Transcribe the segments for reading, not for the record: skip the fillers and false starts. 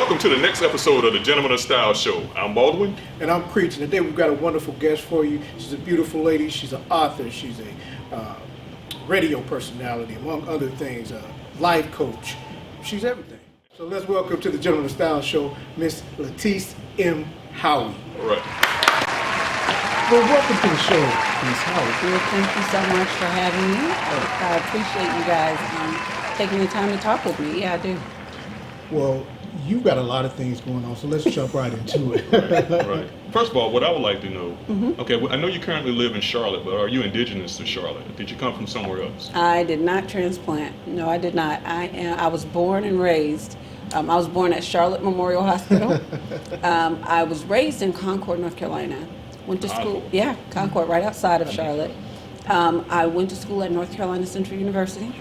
welcome to the next episode of the Gentleman of Style Show. I'm Baldwin. And I'm Creech, and today we've got a wonderful guest for you. She's a beautiful lady, she's an author, she's a radio personality, among other things, a life coach. She's everything. So let's welcome to the Gentleman of Style Show, Miss Latise M. Howie. All right. Well, welcome to the show, Miss Howie. Well, thank you so much for having me. I appreciate you guys taking the time to talk with me. Yeah, I do. Well, you've got a lot of things going on, so let's jump right into it. Right. First of all, what I would like to know, okay, well, I know you currently live in Charlotte, but are you indigenous to Charlotte? Did you come from somewhere else? I did not transplant. No, I did not. I was born and raised. I was born at Charlotte Memorial Hospital. I was raised in Concord, North Carolina. Went to school, Concord, right outside of Charlotte. I went to school at North Carolina Central University.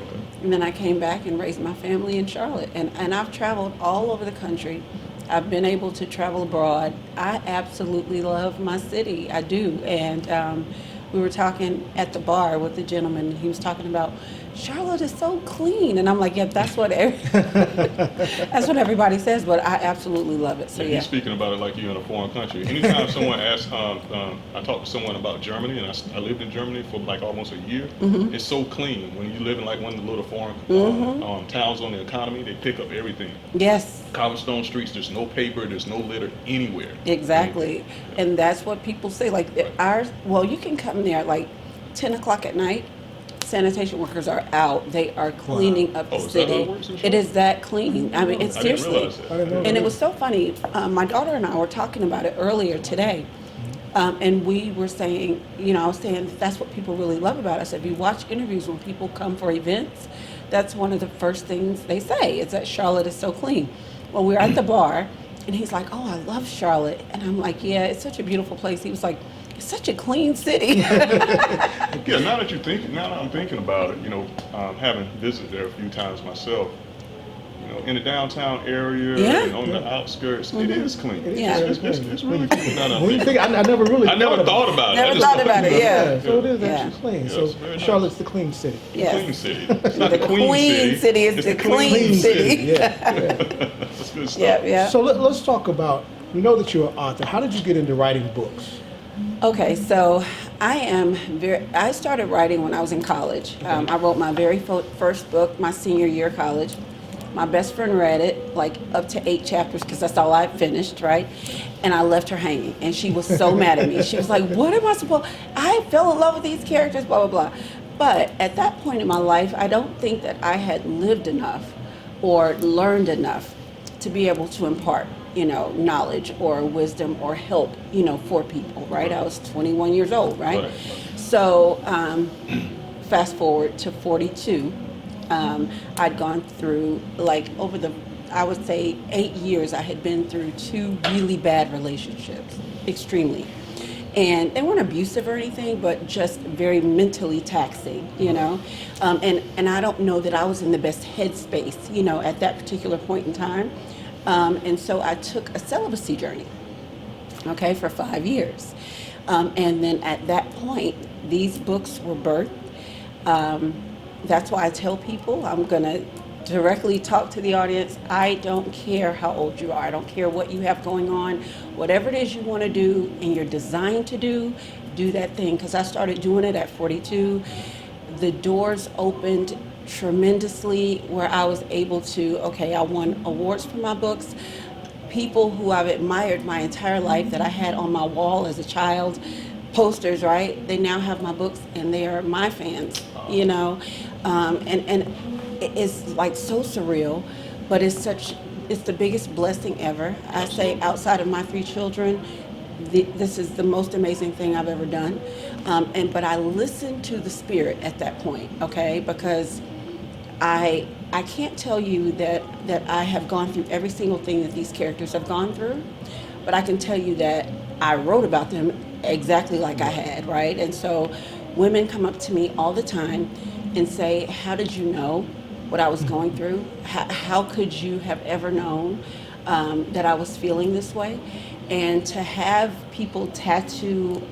And then I came back and raised my family in Charlotte. And I've traveled all over the country. I've been able to travel abroad. I absolutely love my city. I do. And we were talking at the bar with the gentleman, and he was talking about Charlotte is so clean. And I'm like, yeah, that's what that's what everybody says, but I absolutely love it. So You're speaking about it like you're in a foreign country. Anytime someone asks, I talked to someone about Germany, and I lived in Germany for like almost a year. It's so clean. When you live in like one of the little foreign towns on the economy, they pick up everything. Yes. Cobblestone streets, there's no paper, there's no litter anywhere. Exactly. And that's what people say. Like you can come there at like 10 o'clock at night. Sanitation workers are out. They are cleaning up the city. It is that clean. I mean, it's seriously. And it was so funny. My daughter and I were talking about it earlier today. And we were saying, I was saying that's what people really love about us. If you watch interviews when people come for events, that's one of the first things they say is that Charlotte is so clean. Well, we were at the bar, and he's like, "Oh, I love Charlotte." And I'm like, "Yeah, it's such a beautiful place." He was like, "It's such a clean city." Yeah, now that I'm thinking about it, having visited there a few times myself, in the downtown area and on the outskirts, it is clean. It's really clean. I never thought about it. Never thought about it, yeah. So it is actually clean. So Charlotte's the clean city. Yes. The clean city. It's not the queen city. It's the clean city. Yeah. That's good stuff. Yeah. So let's talk about, we know that you're an author. How did you get into writing books? Okay, so I started writing when I was in college. I wrote my very first book my senior year of college. My best friend read it, like up to 8 chapters, because that's all I finished, right? And I left her hanging, and she was so mad at me. She was like, "What am I supposed? I fell in love with these characters, blah, blah, blah." But at that point in my life, I don't think that I had lived enough or learned enough to be able to impart, knowledge or wisdom or help, for people, right? I was 21 years old, right? So fast forward to 42. I'd gone through, I would say 8 years, I had been through 2 really bad relationships, extremely. And they weren't abusive or anything, but just very mentally taxing, And I don't know that I was in the best headspace, at that particular point in time. And so I took a celibacy journey, for 5 years. And then at that point, these books were birthed. That's why I tell people, I'm going to directly talk to the audience. I don't care how old you are. I don't care what you have going on. Whatever it is you want to do and you're designed to do that thing. Because I started doing it at 42. The doors opened tremendously where I was able to, I won awards for my books. People who I've admired my entire life that I had on my wall as a child, posters, right? They now have my books and they are my fans, and it's like so surreal, but it's the biggest blessing ever. I say outside of my 3 children, this is the most amazing thing I've ever done. But I listened to the spirit at that point, because I can't tell you that I have gone through every single thing that these characters have gone through, but I can tell you that I wrote about them exactly like I had, right? And so women come up to me all the time and say, "How did you know what I was going through? How could you have ever known that I was feeling this way?" And to have people tattoo,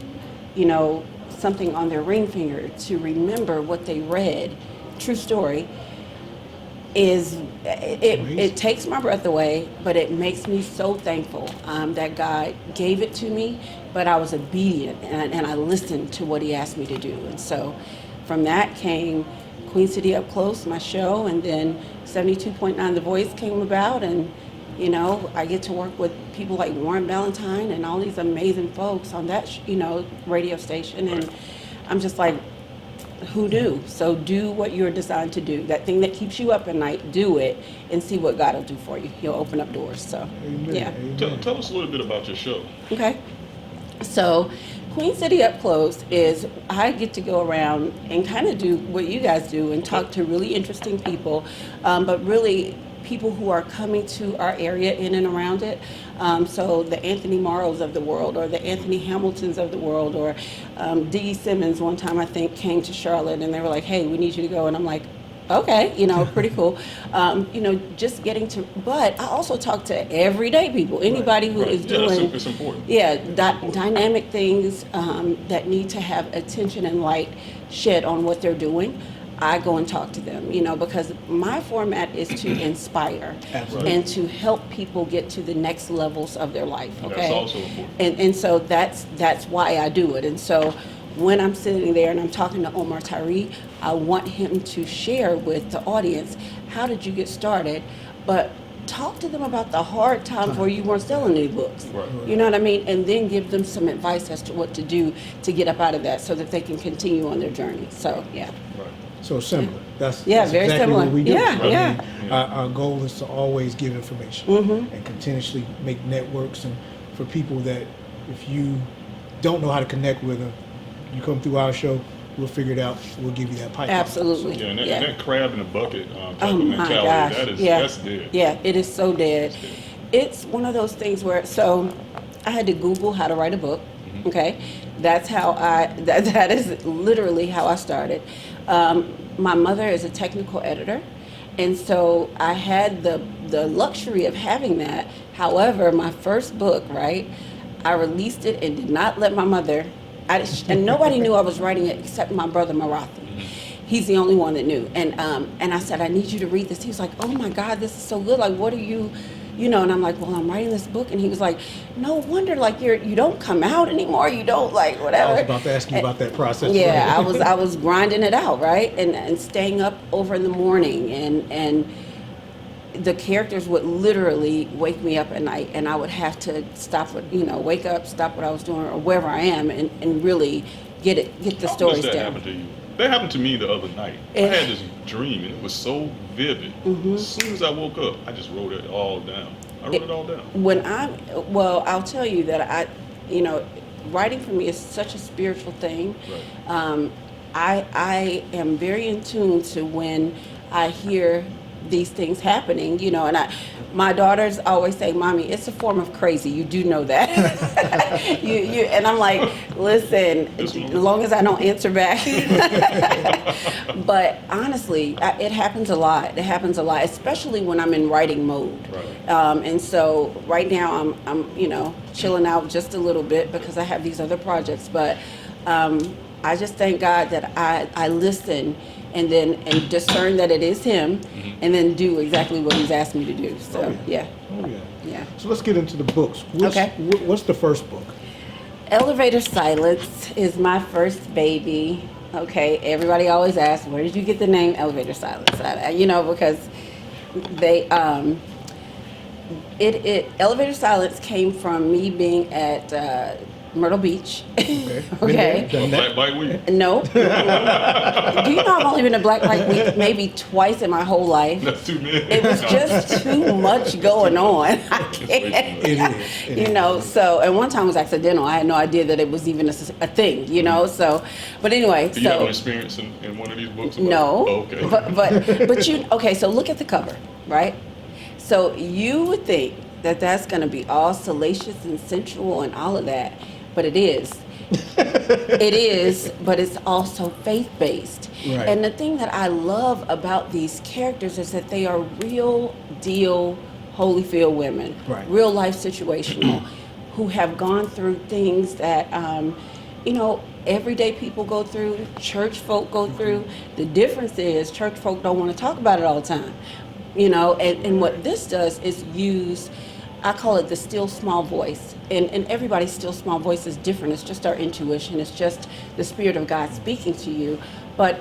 something on their ring finger to remember what they read, true story, is it takes my breath away, but it makes me so thankful that God gave it to me, but I was obedient and I listened to what he asked me to do. And so from that came Queen City Up Close, my show, and then 72.9 The Voice came about, and you know, I get to work with people like Warren Ballantyne and all these amazing folks on that radio station, and I'm just like, who knew? So do what you're designed to do. That thing that keeps you up at night, do it and see what God will do for you. He'll open up doors. So, Amen. yeah. Amen. Tell us a little bit about your show. Okay. So Queen City Up Close is I get to go around and kind of do what you guys do and talk to really interesting people, but really people who are coming to our area in and around it. So the Anthony Morrows of the world, or the Anthony Hamiltons of the world, or D.E. Simmons one time I think came to Charlotte and they were like, hey, we need you to go. And I'm like, okay, pretty cool. Just getting to, but I also talk to everyday people, anybody who is doing, it's important. Dynamic things that need to have attention and light shed on what they're doing. I go and talk to them, because my format is to inspire and to help people get to the next levels of their life. Okay, that's also important. And so that's why I do it. And so when I'm sitting there and I'm talking to Omar Tyree, I want him to share with the audience, how did you get started? But talk to them about the hard times where you weren't selling any books. Right. You know what I mean? And then give them some advice as to what to do to get up out of that so that they can continue on their journey. So, yeah. Right. So similar. That's very exactly similar. what we do. Yeah. Our goal is to always give information and continuously make networks, and for people that if you don't know how to connect with them, you come through our show, we'll figure it out. We'll give you that pipeline. Absolutely. Yeah, and that crab in the bucket type Oh of my mentality, gosh. that's dead. Yeah, it is so dead. It's one of those things where, so I had to Google how to write a book. Okay, that's how that is literally how I started. My mother is a technical editor, and so I had the luxury of having that. However, my first book, right, I released it and did not let my mother, and nobody knew I was writing it except my brother Marathi. He's the only one that knew. And I said, I need you to read this. He was like, oh my God, this is so good. Like, what are you, and I'm like, well, I'm writing this book. And he was like, no wonder, like, you don't come out anymore. You don't, like, whatever. I was about to ask you about that process. Yeah, I was grinding it out, right? And staying up over in the morning, and the characters would literally wake me up at night, and I would have to stop, wake up, stop what I was doing or wherever I am, and really get the stories How does that down. happen to you? That happened to me the other night. I had this dream, and it was so vivid. As soon as I woke up, I just wrote it all down. I wrote it all down. I'll tell you that writing for me is such a spiritual thing. Right. I am very in tune to when I hear these things happening, and my daughters always say, Mommy, it's a form of crazy. You do know that. And I'm like, listen, as long as I don't answer back. But honestly, it happens a lot. It happens a lot, especially when I'm in writing mode. Right. And so right now I'm chilling out just a little bit because I have these other projects. But I just thank God that I listen and discern that it is him, and then do exactly what he's asked me to do. So, yeah. So let's get into the books. What's the first book? Elevator Silence is my first baby. Okay, everybody always asks, where did you get the name Elevator Silence? Because they, Elevator Silence came from me being at Myrtle Beach. Okay. Black Bike Week? No. Do you know I've only been to Black Bike Week maybe twice in my whole life? That's too many. It was just too much going on. I can't. It is. So, and one time was accidental. I had no idea that it was even a thing, so, but anyway. Do you have an experience in one of these books? No. Oh, okay. But so look at the cover, right? So you would think that that's going to be all salacious and sensual and all of that. But it is. It is, but it's also faith-based. Right. And the thing that I love about these characters is that they are real deal Holyfield women, right. Real life situational, who have gone through things that, everyday people go through, church folk go through. The difference is church folk don't want to talk about it all the time. And what this does is use, I call it the still small voice. And everybody's still small voice is different. It's just our intuition. It's just the Spirit of God speaking to you. But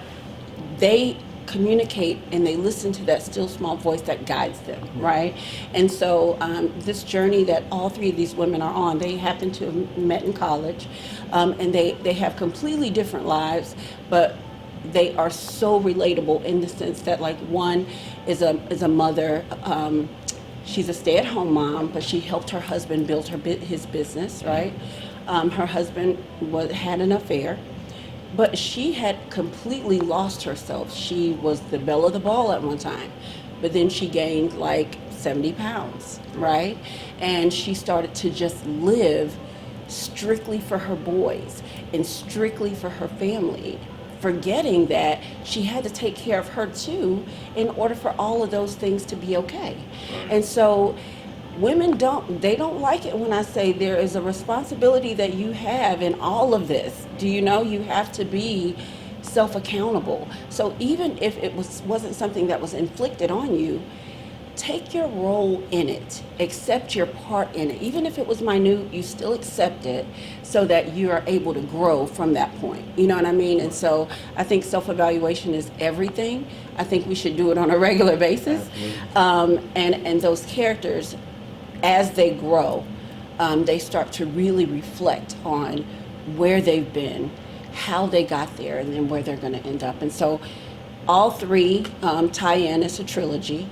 they communicate and they listen to that still small voice that guides them, right? And so this journey that all three of these women are on, they happen to have met in college, and they have completely different lives, but they are so relatable in the sense that, like, one is a mother. She's a stay-at-home mom, but she helped her husband build his business, right? Her husband had an affair, but she had completely lost herself. She was the belle of the ball at one time, but then she gained like 70 pounds, right? And she started to just live strictly for her boys and strictly for her family, forgetting that she had to take care of her too in order for all of those things to be okay. And so women don't like it when I say there is a responsibility that you have in all of this. Do you know you have to be self-accountable? So even if it wasn't something that was inflicted on you, take your role in it, accept your part in it. Even if it was minute, you still accept it so that you are able to grow from that point. You know what I mean? And so I think self-evaluation is everything. I think we should do it on a regular basis. And those characters, as they grow, they start to really reflect on where they've been, how they got there, and then where they're going to end up. And so all three tie in. It's a trilogy.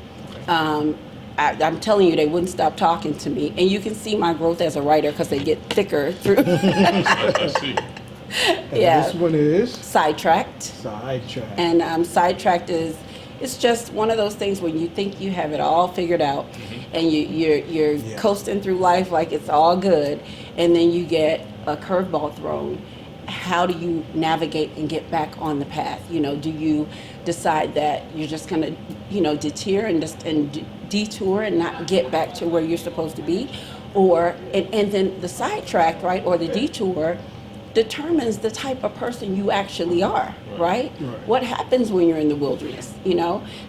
I'm telling you, they wouldn't stop talking to me. And you can see my growth as a writer because they get thicker through. I see. Yeah. This one is Sidetracked. Sidetracked. And Sidetracked it's just one of those things when you think you have it all figured out, and you're coasting through life like it's all good, and then you get a curveball thrown. How do you navigate and get back on the path? Do you decide that you're just going to, deter and detour and not get back to where you're supposed to be? And then the sidetrack, right, or the detour determines the type of person you actually are, right? What happens when you're in the wilderness?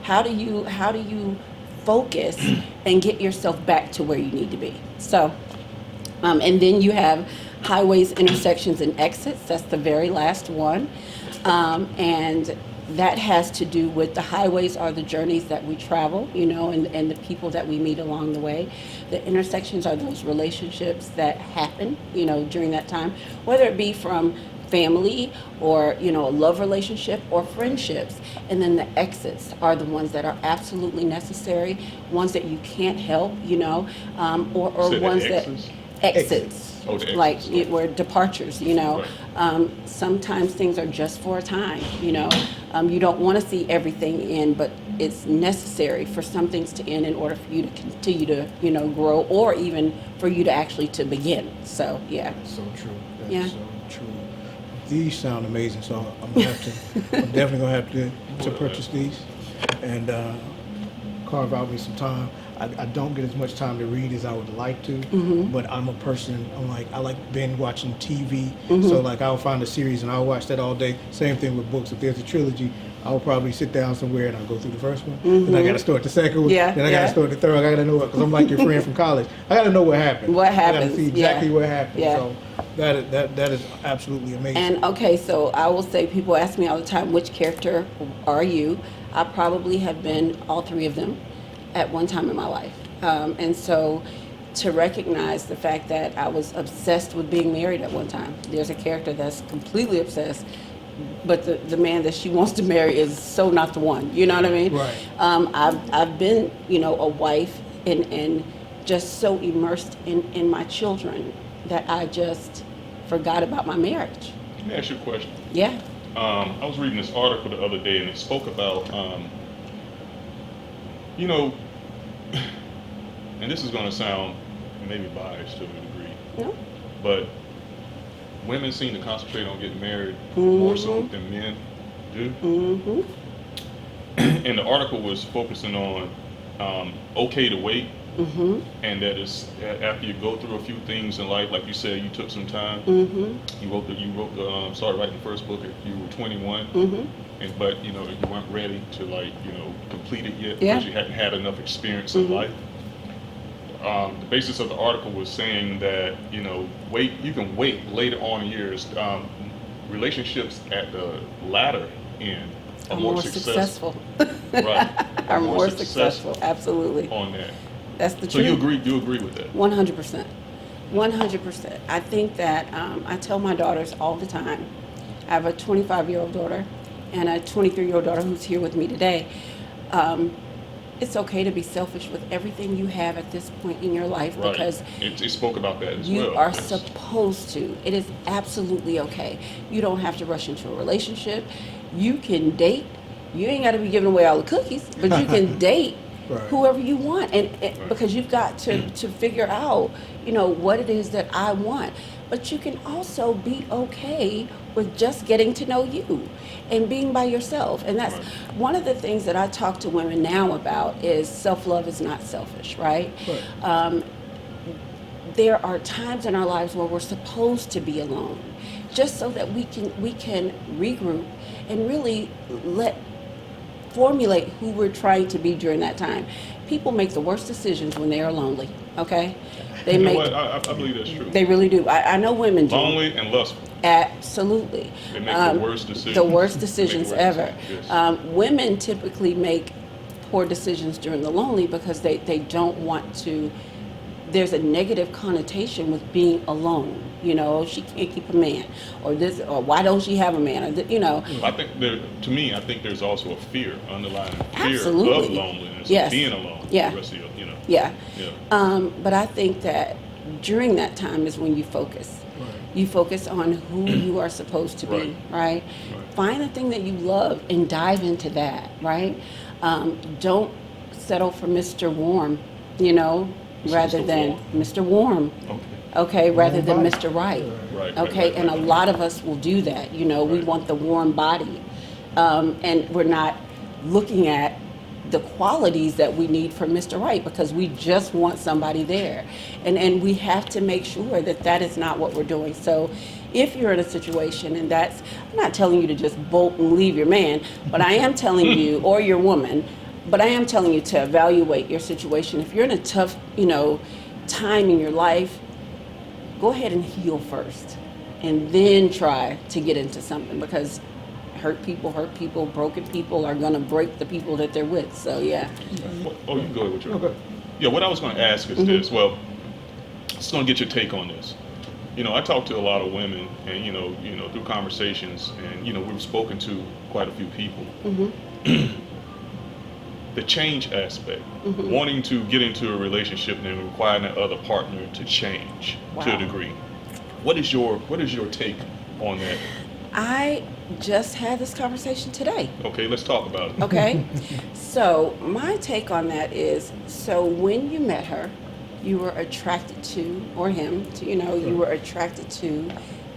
How do you focus and get yourself back to where you need to be? So, and then you have highways, intersections, and exits. That's the very last one. And that has to do with the highways are the journeys that we travel, and the people that we meet along the way. The intersections are those relationships that happen, during that time, whether it be from family or, a love relationship or friendships. And then the exits are the ones that are absolutely necessary, ones that you can't help, or ones that... Exits. Oh, the like exits. were departures, sometimes things are just for a time, you don't want to see everything end, but it's necessary for some things to end in order for you to continue to, grow, or even for you to actually to begin. So, yeah. That's so true. Yeah. So true. These sound amazing, so I'm definitely gonna have to purchase these and carve out me some time. I don't get as much time to read as I would like to, but I'm a person, I like binge watching TV. So like I'll find a series and I'll watch that all day. Same thing with books. If there's a trilogy, I'll probably sit down somewhere and I'll go through the first one. Then I got to start the second one. Then I got to start the third. I got to know it because I'm like your friend from college. I got to know what happened. What I happens. got to see exactly what happened. Yeah. So that is absolutely amazing. And okay, so I will say, people ask me all the time, which character are you? I probably have been all three of them at one time in my life. And so to recognize the fact that I was obsessed with being married at one time. There's a character that's completely obsessed, but the man that she wants to marry is so not the one. You know what I mean? Right. I've been, a wife and just so immersed in my children that I just forgot about my marriage. Let me ask you a question. Yeah. I was reading this article the other day, and it spoke about, and this is going to sound maybe biased to a degree, No. but women seem to concentrate on getting married more so than men do. And the article was focusing on okay to wait and that is after you go through a few things in life, like you said, you took some time. You started writing the first book at you were 21, but you weren't ready to complete it yet because you hadn't had enough experience in life. The basis of the article was saying that you can wait later on in years. Relationships at the latter end are more successful. Right. Are more successful. Absolutely. On that. That's the truth. So you agree with that? 100%. 100%. I think that I tell my daughters all the time. I have a 25-year-old daughter and a 23-year-old daughter who's here with me today. It's okay to be selfish with everything you have at this point in your life, right. Because it spoke about that as you well. are supposed to. It is absolutely okay. You don't have to rush into a relationship. You can date. You ain't got to be giving away all the cookies, but you can date right. whoever you want, and right. because you've got to figure out what it is that I want. But you can also be okay with just getting to know you and being by yourself. And that's right. one of the things that I talk to women now about is self-love is not selfish, right? Right. There are times in our lives where we're supposed to be alone, just so that we can regroup and really formulate who we're trying to be during that time. People make the worst decisions when they are lonely, okay? They you know make, what? I believe that's true. They really do. I know women do. Lonely and lustful. Absolutely. They make the worst decisions. The worst decisions ever. Yes. Women typically make poor decisions during the lonely because they don't want to. There's a negative connotation with being alone. She can't keep a man, or this, or why don't she have a man, or I think I think there's also a fear, underlying fear Absolutely. of loneliness, Yes. of being alone. Yeah. The rest of your, Yeah. Yeah. But I think that during that time is when you focus. Right. You focus on who you are supposed to be, Right. right? Find the thing that you love and dive into that, right? Don't settle for Mr. Warm, rather Mr. than Warm. Mr. Warm. Okay, rather than Mr. Right. Right. Okay, and a lot of us will do that. We Right. want the warm body, and we're not looking at the qualities that we need from Mr. Right because we just want somebody there, and we have to make sure that is not what we're doing. So, if you're in a situation, and I'm not telling you to just bolt and leave your man, but I am telling you, or your woman, but I am telling you to evaluate your situation. If you're in a tough, time in your life, go ahead and heal first, and then try to get into something because hurt people, broken people are going to break the people that they're with. So, yeah. Oh, you can go ahead with your. Okay. Yeah, what I was going to ask is this. Well, just going to get your take on this. I talk to a lot of women, and through conversations, and we've spoken to quite a few people. The change aspect, wanting to get into a relationship and requiring that other partner to change to a degree. What is your take on that? I just had this conversation today. Okay, let's talk about it. Okay, so my take on that is, so when you met her, you were attracted to, or him, you were attracted to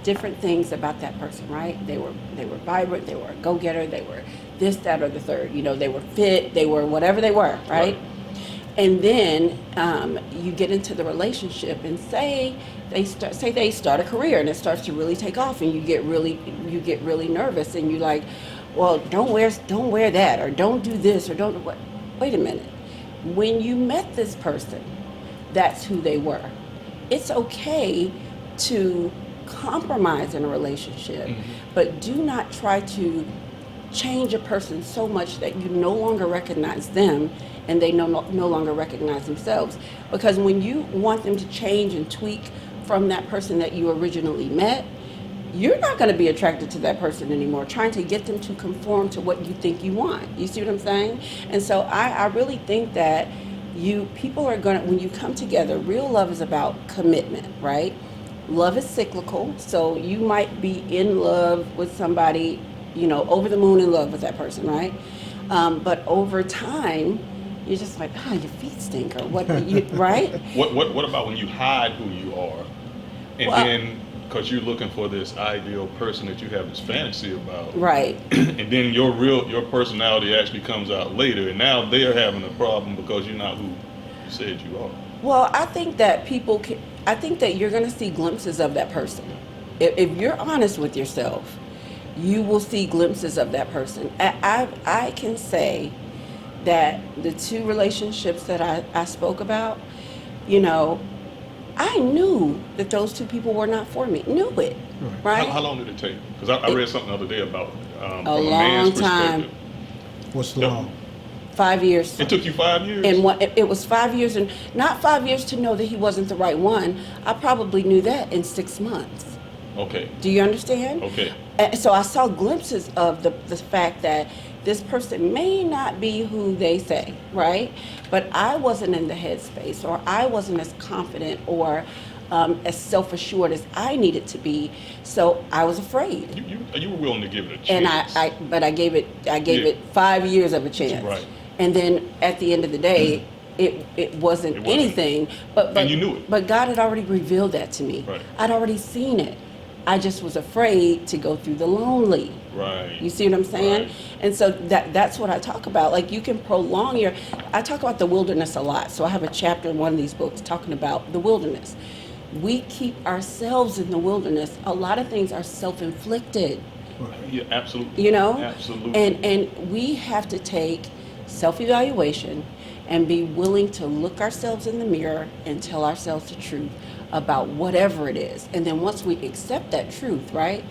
different things about that person, right? They were vibrant, they were a go-getter, they were this, that, or the third. They were fit, they were whatever they were, right? And then you get into the relationship, and say they start a career, and it starts to really take off, and you get really nervous, and you're like, well, don't wear that, or don't do this, or don't what. Wait a minute. When you met this person, that's who they were. It's okay to compromise in a relationship, but do not try to change a person so much that you no longer recognize them and they no longer recognize themselves. Because when you want them to change and tweak from that person that you originally met, you're not going to be attracted to that person anymore, trying to get them to conform to what you think you want. You see what I'm saying? And so I really think that people are going to, when you come together, real love is about commitment, right? Love is cyclical, so you might be in love with somebody, over the moon in love with that person, right? But over time, you're just like, your feet stink, or what, right? What about when you hide who you are, and then because you're looking for this ideal person that you have this fantasy about, right? And then your personality actually comes out later, and now they're having a problem because you're not who you're said you are. Well, I think that I think that you're going to see glimpses of that person. If you're honest with yourself, you will see glimpses of that person. I can say that the 2 relationships that I spoke about, you know, I knew that those 2 people were not for me. Knew it, right? How long did it take? Because I read something the other day about from A a long man's time. perspective. What's long? 5 years. It took you 5 years? And it was 5 years, and not 5 years to know that he wasn't the right one. I probably knew that in 6 months. Okay. Do you understand? Okay. And so I saw glimpses of the fact that this person may not be who they say, right? But I wasn't in the headspace, or I wasn't as confident or as self-assured as I needed to be. So I was afraid. You were willing to give it a And chance. I gave it 5 years of a chance. Right. And then at the end of the day, it wasn't anything. But And you knew it. But God had already revealed that to me. Right. I'd already seen it. I just was afraid to go through the lonely. Right. You see what I'm saying? Right. And so that's what I talk about. Like, you can prolong I talk about the wilderness a lot. So I have a chapter in one of these books talking about the wilderness. We keep ourselves in the wilderness. A lot of things are self-inflicted. Yeah, absolutely. You know? Absolutely. And we have to take self-evaluation and be willing to look ourselves in the mirror and tell ourselves the truth about whatever it is. And then once we accept that truth, right,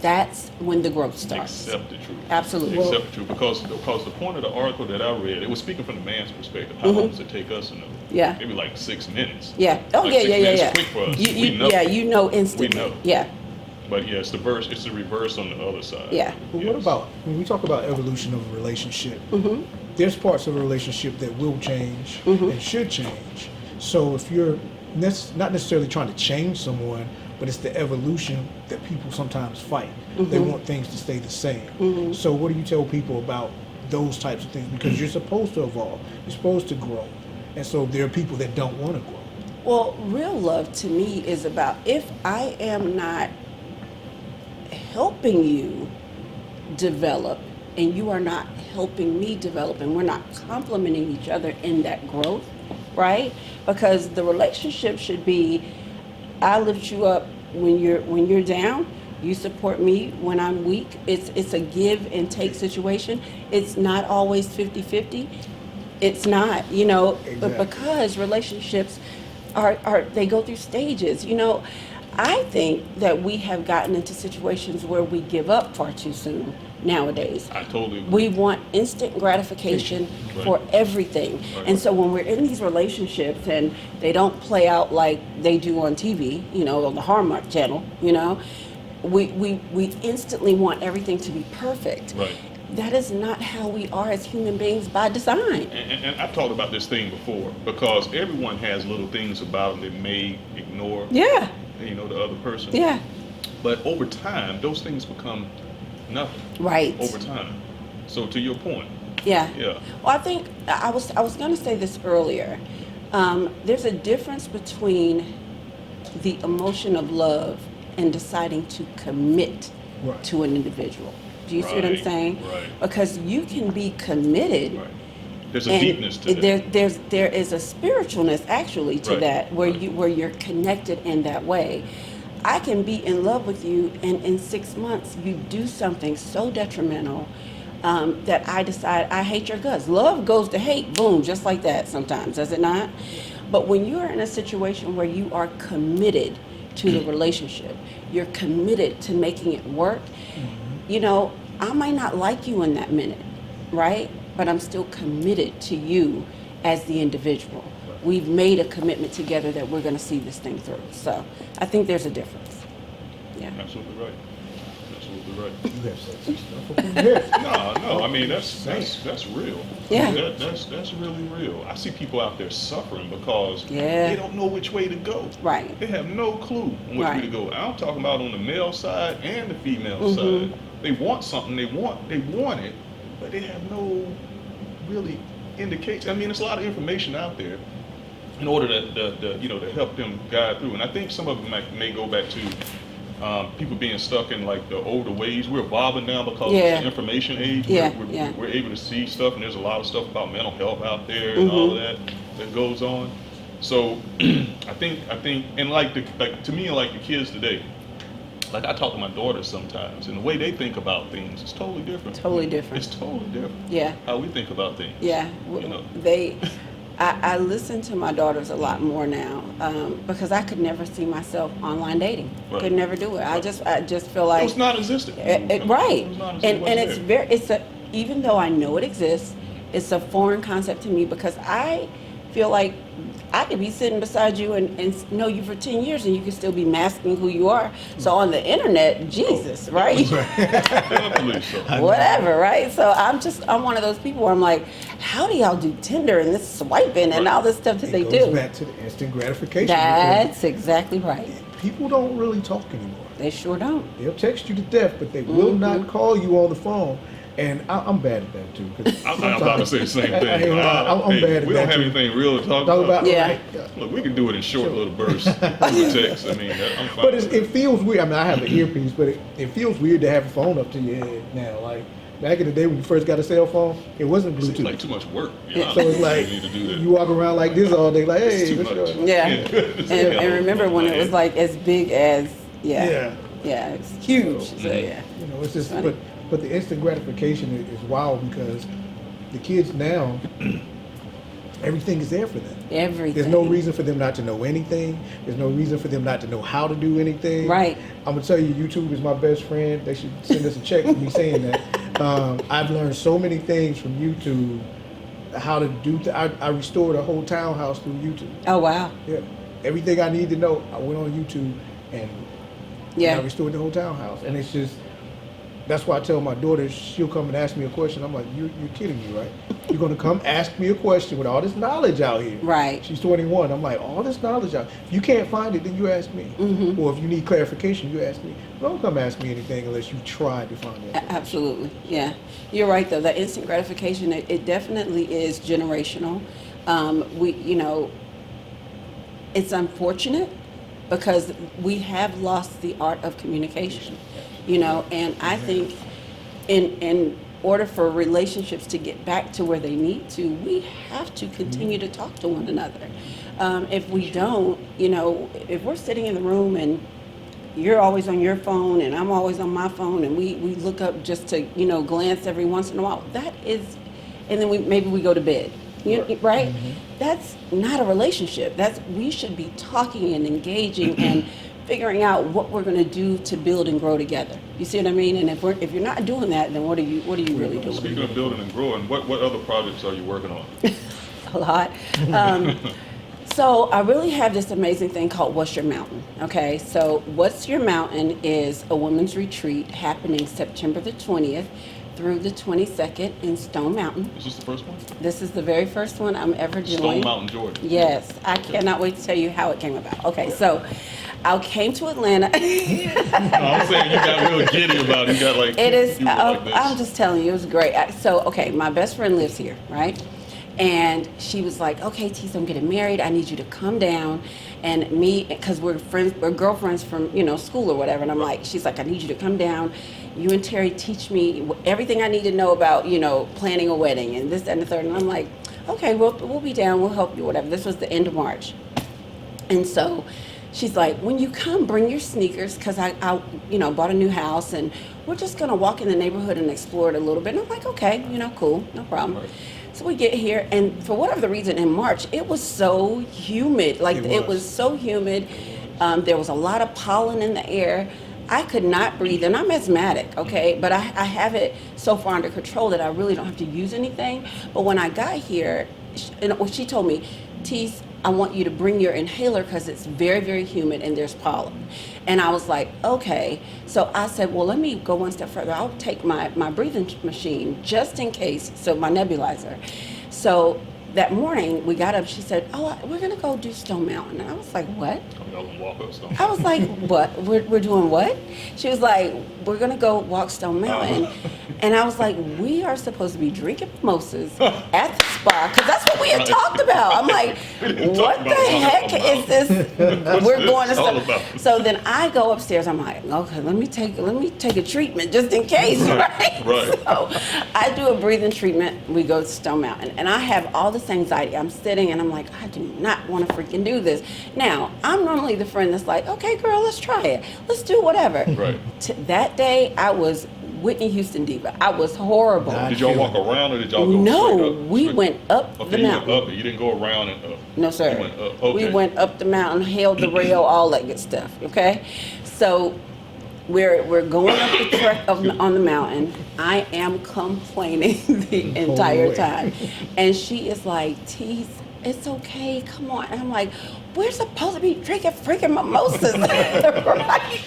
that's when the growth starts. Accept the truth. Absolutely. Accept the truth. Because the point of the article that I read, it was speaking from the man's perspective. How long does it take us to know? Yeah. Maybe like 6 minutes. Yeah. Oh, Like yeah, 6 yeah, yeah, minutes yeah. quick for us. You We know. Yeah, you know instantly. We know. Yeah. But yeah, it's the reverse on the other side. Yeah. But what about when we talk about evolution of a relationship? Mm-hmm. There's parts of a relationship that will change and should change. So if you're not necessarily trying to change someone, but it's the evolution that people sometimes fight. They want things to stay the same. So what do you tell people about those types of things? Because you're supposed to evolve, you're supposed to grow, and so there are people that don't want to grow. Well, real love to me is about, if I am not helping you develop and you are not helping me develop, and we're not complementing each other in that growth, right? Because the relationship should be, I lift you up when you're down, you support me when I'm weak. It's a give and take situation. It's not always 50-50. It's not, you know, but Exactly. because relationships are they go through stages, you know. I think that we have gotten into situations where we give up far too soon nowadays. I totally agree. We want instant gratification Right. for everything. Right. And so when we're in these relationships and they don't play out like they do on TV, you know, on the Hallmark Channel, you know, we instantly want everything to be perfect. Right. That is not how we are as human beings by design. And I've talked about this thing before, because everyone has little things about them they may ignore, Yeah, you know, the other person. yeah, But over time, those things become nothing. right. Over time. So to your point, Yeah. yeah. Well, I think I was going to say this earlier. There's a difference between the emotion of love and deciding to commit Right. to an individual. Do you see what I'm Right, saying? right. Because you can be committed. Right. There's a And deepness to that. there is a spiritualness actually to Right, that, where right. where you're connected in that way. I can be in love with you, and in 6 months you do something so detrimental that I decide I hate your guts. Love goes to hate, boom, just like that sometimes, does it not? But when you are in a situation where you are committed to the relationship, you're committed to making it work, you know, I might not like you in that minute, right? But I'm still committed to you as the individual. We've made a commitment together that we're going to see this thing through. So I think there's a difference. Yeah. Absolutely right. Absolutely right. You have sexy stuff up in here. No, I mean that's real. Yeah. That's really real. I see people out there suffering because Yeah. they don't know which way to go. Right. They have no clue on which way to go. I'm talking about on the male side and the female side. They want something, they want it, but they have no really indication. I mean, there's a lot of information out there in order to help them guide through. And I think some of it may go back to people being stuck in like the older ways. We're evolving now because Yeah. of the information age. Yeah, We're yeah. able to see stuff, and there's a lot of stuff about mental health out there and all of that. that goes on. So I think, and like to me, like the kids today, like I talk to my daughters sometimes, and the way they think about things is totally different. Totally different. It's totally different. Yeah. How we think about things. Yeah. You know. I listen to my daughters a lot more now because I could never see myself online dating. Right. Could never do it. Right. I just feel like It's non-existent. right. And it's even though I know it exists, it's a foreign concept to me because I feel like I could be sitting beside you and know you for 10 years and you can still be masking who you are. So on the internet, Jesus, right? Whatever, right? So I'm one of those people where I'm like, how do y'all do Tinder and this swiping and all this stuff that they do? It goes back to the instant gratification. That's exactly right. People don't really talk anymore. They sure don't. They'll text you to death, but they will not call you on the phone. And I'm bad at that too. I'm about to say the same thing. I'm bad at we that don't have too. anything real to talk about. Yeah. Look, we can do it in short little bursts with text. I mean, I'm fine. But it feels weird. I mean, I have an earpiece, but it feels weird to have a phone up to your head now. Like back in the day when you first got a cell phone, it wasn't It's Bluetooth. like too much work. So it's like you need to do that. you walk around like this all day, like, hey, It's too what's much. your... Yeah. Yeah. And remember when it was like as big as Yeah. it's huge. So yeah. You know, it's just, Funny. but the instant gratification is wild because the kids now, everything is there for them. Everything. There's no reason for them not to know anything. There's no reason for them not to know how to do anything. Right. I'm gonna tell you, YouTube is my best friend. They should send us a check for me saying that. I've learned so many things from YouTube. How to do. I restored a whole townhouse through YouTube. Oh wow. Yeah. Everything I need to know, I went on YouTube and I restored the whole townhouse. And it's just. That's why I tell my daughter, she'll come and ask me a question. I'm like, you're kidding me, right? You're going to come ask me a question with all this knowledge out here. Right. She's 21. I'm like, all this knowledge out. If you can't find it, then you ask me. Mm-hmm. Or if you need clarification, you ask me. Don't come ask me anything unless you tried to find it. Absolutely. Yeah. You're right, though. That instant gratification, it definitely is generational. It's unfortunate because we have lost the art of communication. And I think in order for relationships to get back to where they need to, we have to continue to talk to one another. If we don't, if we're sitting in the room and you're always on your phone and I'm always on my phone and we look up just to, glance every once in a while, and then maybe we go to bed, right? Mm-hmm. That's not a relationship. We should be talking and engaging and figuring out what we're going to do to build and grow together. You see what I mean? And if you're not doing that, then what are you really doing? Speaking of building and growing, what other projects are you working on? A lot. So I really have this amazing thing called What's Your Mountain? Okay, so What's Your Mountain is a women's retreat happening September the 20th through the 22nd in Stone Mountain. Is this the first one? This is the very first one I'm ever doing. Stone Mountain, Georgia. Yes, I cannot wait to tell you how it came about. Okay, so I came to Atlanta. No, I'm saying you got real giddy about it. You got like, it is, like this. I'm just telling you, it was great. My best friend lives here, right? And she was like, okay, Tise, I'm getting married. I need you to come down and meet, because we're girlfriends from, school or whatever. And I'm like, she's like, I need you to come down. You and Terry teach me everything I need to know about, planning a wedding and this, that, and the third. And I'm like, okay, we'll be down. We'll help you, whatever. This was the end of March. And so she's like, when you come, bring your sneakers, because I bought a new house and we're just going to walk in the neighborhood and explore it a little bit. And I'm like, okay, cool, no problem. Right. So we get here, and for whatever reason, in March, it was so humid. It was so humid. There was a lot of pollen in the air. I could not breathe, and I'm asthmatic, okay? But I have it so far under control that I really don't have to use anything. But when I got here, she told me, Tise, I want you to bring your inhaler because it's very, very humid and there's pollen. And I was like, okay. So I said, well, let me go one step further. I'll take my breathing machine just in case, so my nebulizer. So that morning we got up, she said, oh, we're going to go do Stone Mountain. And I was like, what? I was like, what? We're doing what? She was like, we're going to go walk Stone Mountain. And I was like, we are supposed to be drinking mimosas at the spa, because that's what we had talked about. I'm like, what the heck is this? We're going to stuff. So then I go upstairs. I'm like, okay, let me take a treatment just in case, right? Right. So I do a breathing treatment. We go to Stone Mountain, and I have all this anxiety. I'm sitting, and I'm like, I do not want to freaking do this. Now, I'm normally the friend that's like, okay, girl, let's try it. Let's do whatever. Right. That day, I was Whitney Houston diva. I was horrible. Did y'all walk around or did y'all go No, straight up? we went up Okay, the you mountain. went up. You didn't go around and up. No, sir. You went up. Okay. We went up the mountain, held the rail, all that good stuff. Okay, so we're going up the trek on the mountain. I am complaining the entire time, and she is like, "Tease, it's okay, come on." And I'm like, "We're supposed to be drinking freaking mimosas, right?"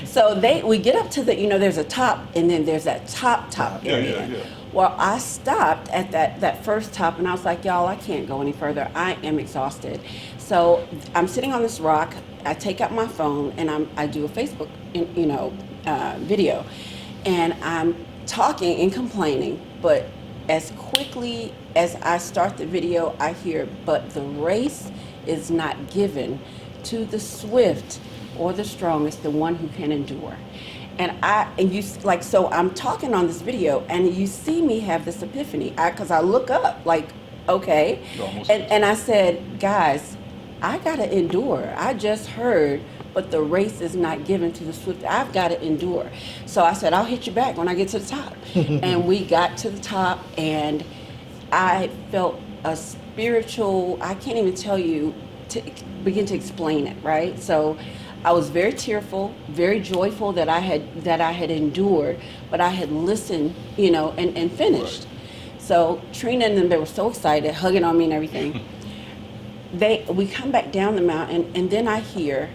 So we get up to the, there's a top, and then there's that top area. Yeah. Well, I stopped at that first top, and I was like, y'all, I can't go any further. I am exhausted. So I'm sitting on this rock. I take out my phone, and I do a Facebook, video, and I'm talking and complaining. But as quickly as I start the video, I hear, "But the race is not given to the swift or the strong, it's the one who can endure." So I'm talking on this video, and you see me have this epiphany, because I look up like, okay, and I said, guys, I gotta endure. I just heard, but the race is not given to the swift. I've got to endure. So I said, I'll hit you back when I get to the top. And we got to the top, and I felt a spiritual, I can't even tell you to begin to explain it, right? So I was very tearful, very joyful that I had endured, but I had listened, and finished. Right. So Trina and them, they were so excited, hugging on me and everything. We come back down the mountain, and then I hear,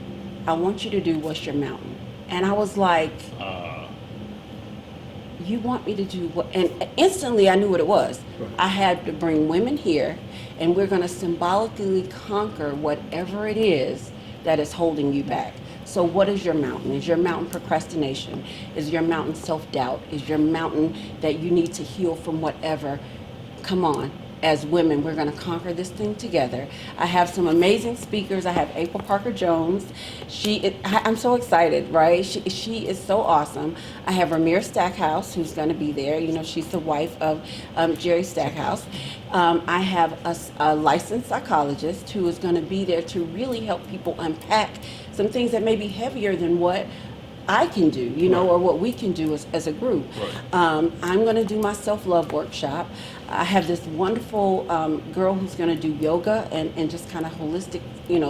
"I want you to do What's Your Mountain?" And I was like, you want me to do what? And instantly I knew what it was. Right. I had to bring women here, and we're going to symbolically conquer whatever it is that is holding you back. So what is your mountain? Is your mountain procrastination? Is your mountain self-doubt? Is your mountain that you need to heal from whatever? Come on. As women, we're going to conquer this thing together. I have some amazing speakers. I have April Parker Jones. I'm so excited, right? She is so awesome. I have Ramir Stackhouse, who's going to be there. She's the wife of Jerry Stackhouse. I have a licensed psychologist who is going to be there to really help people unpack some things that may be heavier than what I can do, or what we can do as a group. Right. I'm going to do my self-love workshop. I have this wonderful girl who's going to do yoga and just kind of holistic,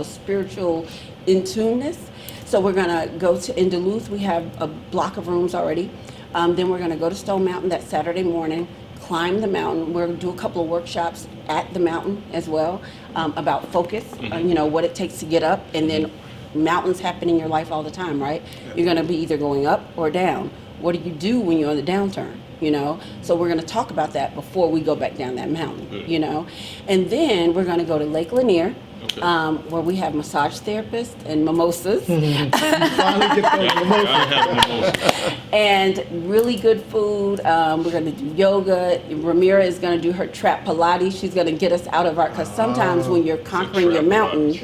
spiritual in-tuneness. So we're going to go in Duluth. We have a block of rooms already. Then we're going to go to Stone Mountain that Saturday morning, climb the mountain. We're going to do a couple of workshops at the mountain as well about focus, what it takes to get up, and then mountains happen in your life all the time, right? You're going to be either going up or down. What do you do when you're on the downturn? So we're going to talk about that before we go back down that mountain. Good. And then we're going to go to Lake Lanier, where we have massage therapists and mimosas. Finally get those mimosas. And really good food. We're going to do yoga. Ramira is going to do her trap Pilates. She's going to get us out of because sometimes when you're conquering your mountain,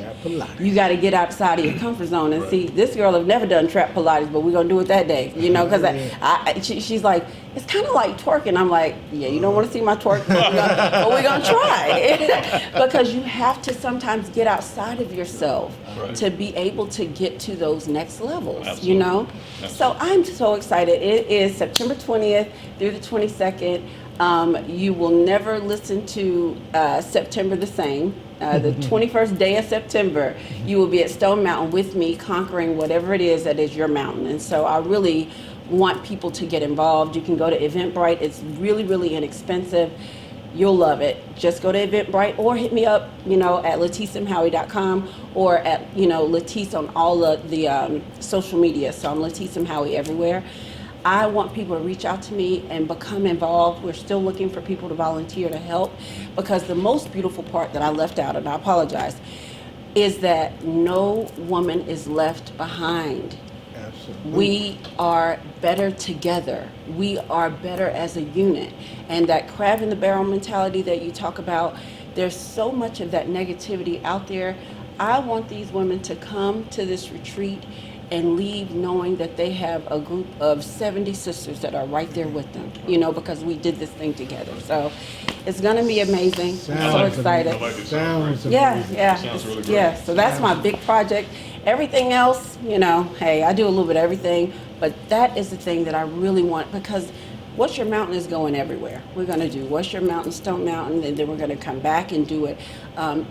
you got to get outside of your comfort zone. And see, this girl have never done trap Pilates, but we're going to do it that day, because she's like, it's kind of like twerking. I'm like, yeah, you don't want to see my twerk, but we're going to try. Because you have to sometimes get outside of yourself to be able to get to those next levels, Absolutely. So I'm so excited. It is September 20th through the 22nd. You will never listen to September the same. The 21st day of September, you will be at Stone Mountain with me, conquering whatever it is that is your mountain. And so I really want people to get involved. You can go to Eventbrite. It's really, really inexpensive. You'll love it. Just go to Eventbrite or hit me up, at LaticeMHowie.com or at, Latise on all of the social media. So I'm Latise M. Howie everywhere. I want people to reach out to me and become involved. We're still looking for people to volunteer to help, because the most beautiful part that I left out, and I apologize, is that no woman is left behind. We are better together. We are better as a unit. And that crab in the barrel mentality that you talk about, there's so much of that negativity out there. I want these women to come to this retreat and leave knowing that they have a group of 70 sisters that are right there with them, you know, because we did this thing together. So it's going to be amazing. I'm so excited. I like it. Sounds Yeah, amazing. yeah. Sounds really great. Yeah, so that's my big project. Everything else, you know, hey, I do a little bit of everything, but that is the thing that I really want, because What's Your Mountain is going everywhere. We're going to do What's Your Mountain, Stone Mountain, and then we're going to come back and do it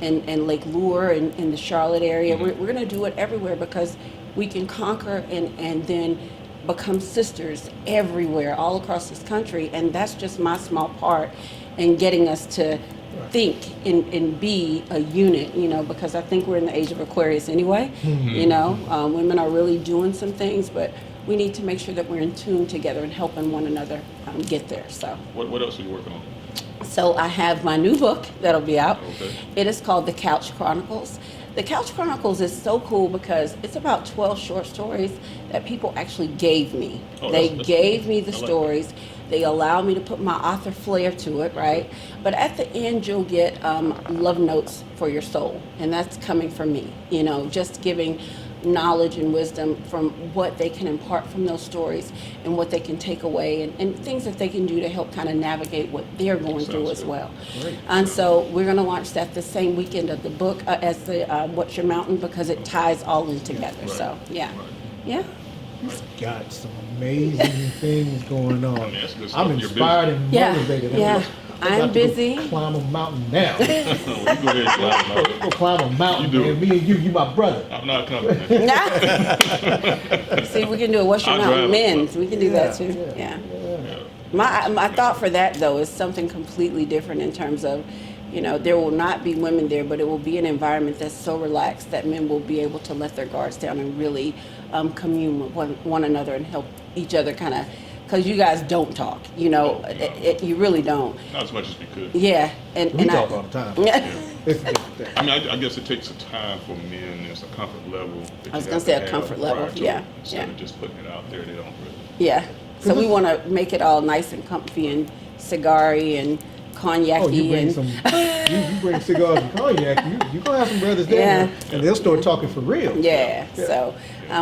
in Lake Lure in the Charlotte area. We're going to do it everywhere because we can conquer and then become sisters everywhere, all across this country. And that's just my small part in getting us to think and be a unit, you know, because I think we're in the age of Aquarius anyway. You know, women are really doing some things, but we need to make sure that we're in tune together and helping one another get there. So What else are you working on? so I have my new book that'll be out. Okay. It is called The Couch Chronicles. The Couch Chronicles is so cool because it's about 12 short stories that people actually gave me. Oh, They that's gave cool. me the I like stories. They allow me to put my author flair to it, right? But at the end, you'll get love notes for your soul. And that's coming from me, you know, just giving knowledge and wisdom from what they can impart from those stories and what they can take away and things that they can do to help kind of navigate what they're going through Sounds as good. well. Great. And so we're going to launch that the same weekend of the book as the What's Your Mountain, because it ties all in together. Right. So, yeah. Right. Yeah. He's got some amazing things going on. I mean, that's good stuff. I'm You're inspired busy. and Yeah, motivated. yeah. I'm I'm about to go busy. climb a mountain now. Well, you go ahead and climb out. Go climb a mountain, You do man. it. Me and you my brother. I'm not coming, man. See, we can do a What's Your I'll Mountain drive it. men's. We can do that too. Yeah. Yeah. My thought for that though is something completely different in terms of, you know, there will not be women there, but it will be an environment that's so relaxed that men will be able to let their guards down and really commune with one another and help each other kind of, because you guys don't talk, you know, No, no. you really don't. Not as much as we could. Yeah, and We and talk all the time. It's a different thing. I mean, I guess it takes a time for men. There's a comfort level. That I was you gonna have say to a have comfort level, prior to yeah, it. Instead yeah. of just putting it out there, they don't really. Yeah. So we want to make it all nice and comfy and cigar-y and cognac-y Oh, you bring and some. You bring cigars and cognac. You gonna have some brothers there, Yeah. and they'll start talking for real. yeah. So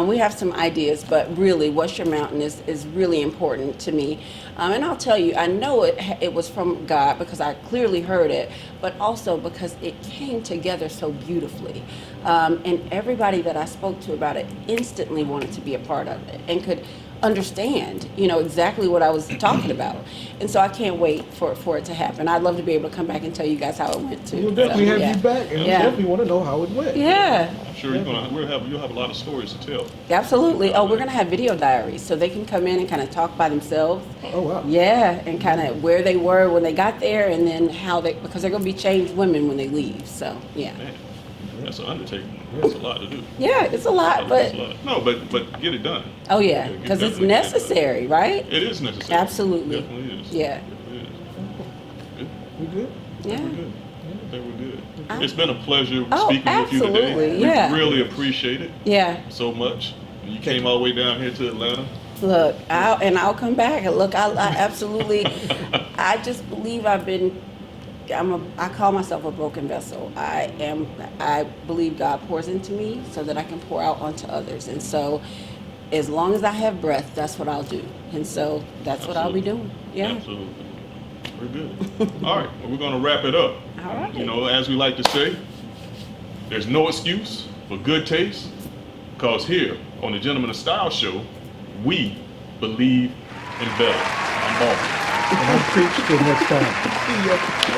we have some ideas, but really, What's Your Mountain is really important to me. And I'll tell you, I know it was from God because I clearly heard it, but also because it came together so beautifully. And everybody that I spoke to about it instantly wanted to be a part of it and could understand, you know, exactly what I was talking about. And so I can't wait for it to happen. I'd love to be able to come back and tell you guys how it went too. We'll definitely So, have yeah. you back, and we Yeah. definitely want to know how it went. Yeah. I'm sure you'll have a lot of stories to tell. Absolutely. Oh, we're going to have video diaries so they can come in and kind of talk by themselves. Oh wow. Yeah, and kind of where they were when they got there and then how they, because they're going to be changed women when they leave. So, yeah. Man, that's an undertaking. That's a lot to do. Yeah, it's a lot, That's but a lot. No, but get it done. oh yeah, Yeah, because it's definitely get it done. necessary, right? It is necessary. Absolutely. It definitely is. Yeah. It definitely is. Good. We good? Yeah. We're good. I think we're good. I- It's been a pleasure Oh, speaking with you today. absolutely, yeah. We really appreciate it Yeah. so much. You came all the way down here to Atlanta. Look, I'll come back. Look, I absolutely, I just believe I call myself a broken vessel. I believe God pours into me so that I can pour out onto others. And so as long as I have breath, that's what I'll do. And so that's what I'll be doing. Yeah. Absolutely. We're good. All right. Well, we're going to wrap it up. All right. You know, as we like to say, there's no excuse for good taste, because here on the Gentleman of Style Show, we believe in better. I'm Baldwin. And I'm Creech. Till next time. See ya.